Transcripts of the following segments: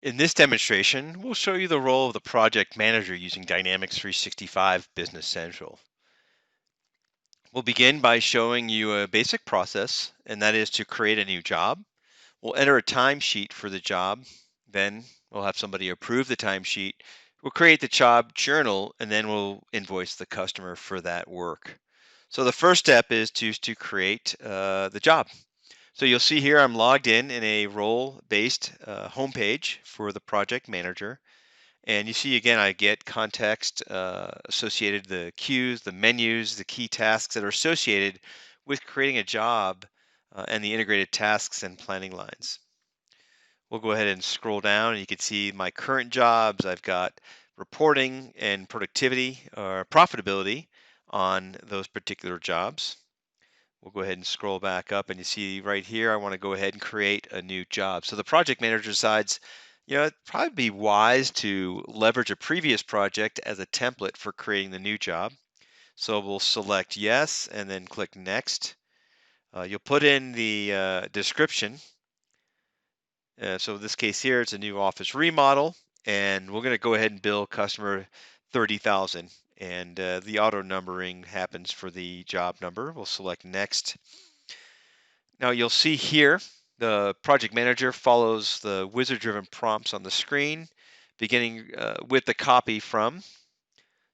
In this demonstration, we'll show you the role of the project manager using Dynamics 365 Business Central. We'll begin by showing you a basic process, and that is to create a new job. We'll enter a timesheet for the job. Then we'll have somebody approve the timesheet. We'll create the job journal, and then we'll invoice the customer for that work. So the first step is to create the job. So you'll see here I'm logged in a role-based homepage for the project manager. And you see again, I get context associated, the cues, the menus, the key tasks that are associated with creating a job and the integrated tasks and planning lines. We'll go ahead and scroll down and you can see my current jobs. I've got reporting and productivity or profitability on those particular jobs. We'll go ahead and scroll back up and you see right here, I want to go ahead and create a new job. So the project manager decides, it'd probably be wise to leverage a previous project as a template for creating the new job. So we'll select yes and then click next. You'll put in the description. So in this case here, it's a new office remodel, and we're going to go ahead and bill customer 30,000. And the auto numbering happens for the job number. We'll select next. Now you'll see here, the project manager follows the wizard-driven prompts on the screen, beginning with the copy from.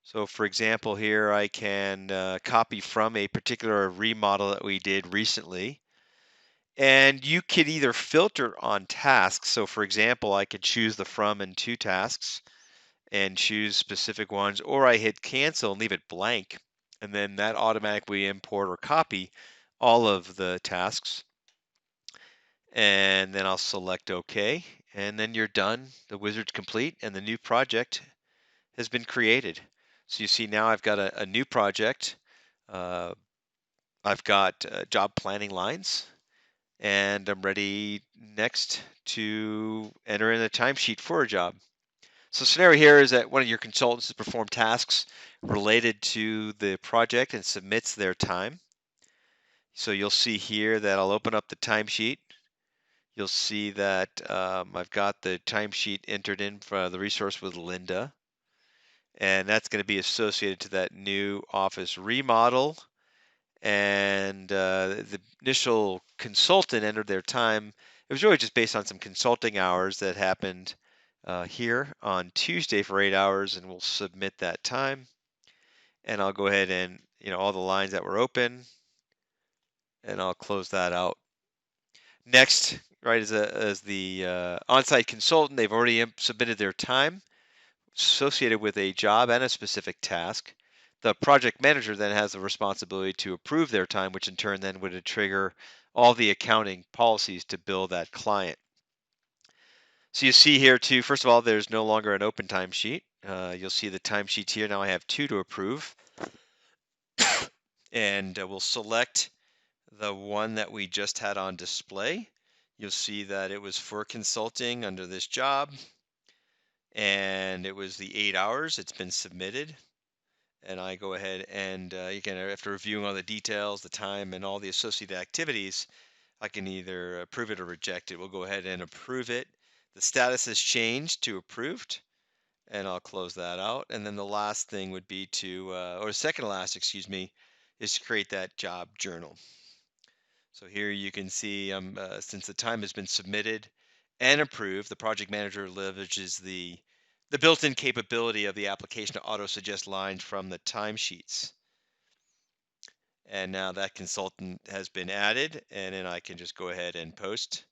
So for example, here I can copy from a particular remodel that we did recently. And you could either filter on tasks. So for example, I could choose the from and to tasks and choose specific ones, or I hit cancel and leave it blank. And then that automatically import or copy all of the tasks. And then I'll select OK. And then you're done. The wizard's complete and the new project has been created. So you see now I've got a new project. Uh, I've got job planning lines, and I'm ready next to enter in a timesheet for a job. So scenario here is that one of your consultants has performed tasks related to the project and submits their time. So you'll see here that I'll open up the timesheet. You'll see that I've got the timesheet entered in for the resource with Linda, and that's going to be associated to that new office remodel. And the initial consultant entered their time. It was really just based on some consulting hours that happened here on Tuesday for 8 hours, and we'll submit that time. And I'll go ahead and, all the lines that were open, and I'll close that out. Next, right, as the on-site consultant, they've already submitted their time associated with a job and a specific task. The project manager then has the responsibility to approve their time, which in turn then would trigger all the accounting policies to bill that client. So you see here too, first of all, there's no longer an open timesheet. You'll see the timesheets here. Now I have two to approve. And we'll select the one that we just had on display. You'll see that it was for consulting under this job, and it was the 8 hours. It's been submitted. And I go ahead and again, after reviewing all the details, the time, and all the associated activities, I can either approve it or reject it. We'll go ahead and approve it. The status has changed to approved, and I'll close that out. And then the last thing would be to, or second to last, excuse me, is to create that job journal. So here you can see, since the time has been submitted and approved, the project manager leverages the built-in capability of the application to auto-suggest lines from the timesheets. And now that consultant has been added, and then I can just go ahead and post,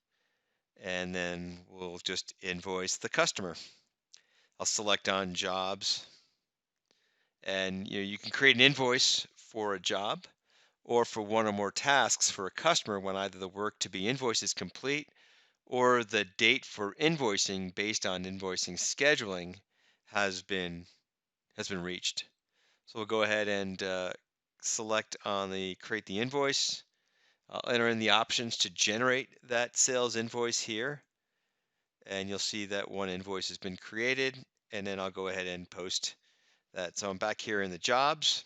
and then we'll just invoice the customer. I'll select on jobs, and you can create an invoice for a job or for one or more tasks for a customer when either the work to be invoiced is complete or the date for invoicing based on invoicing scheduling has been reached. So we'll go ahead and select on the create the invoice. I'll enter in the options to generate that sales invoice here, and you'll see that one invoice has been created, and then I'll go ahead and post that. So I'm back here in the jobs,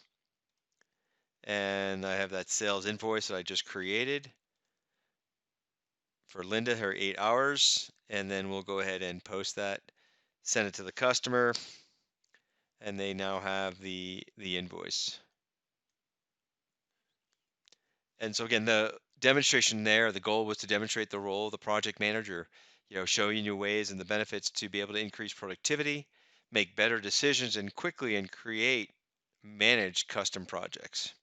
and I have that sales invoice that I just created for Linda, her 8 hours, and then we'll go ahead and post that, send it to the customer, and they now have the invoice. And so again, the demonstration there, the goal was to demonstrate the role of the project manager, showing you ways and the benefits to be able to increase productivity, make better decisions and quickly and create manage custom projects.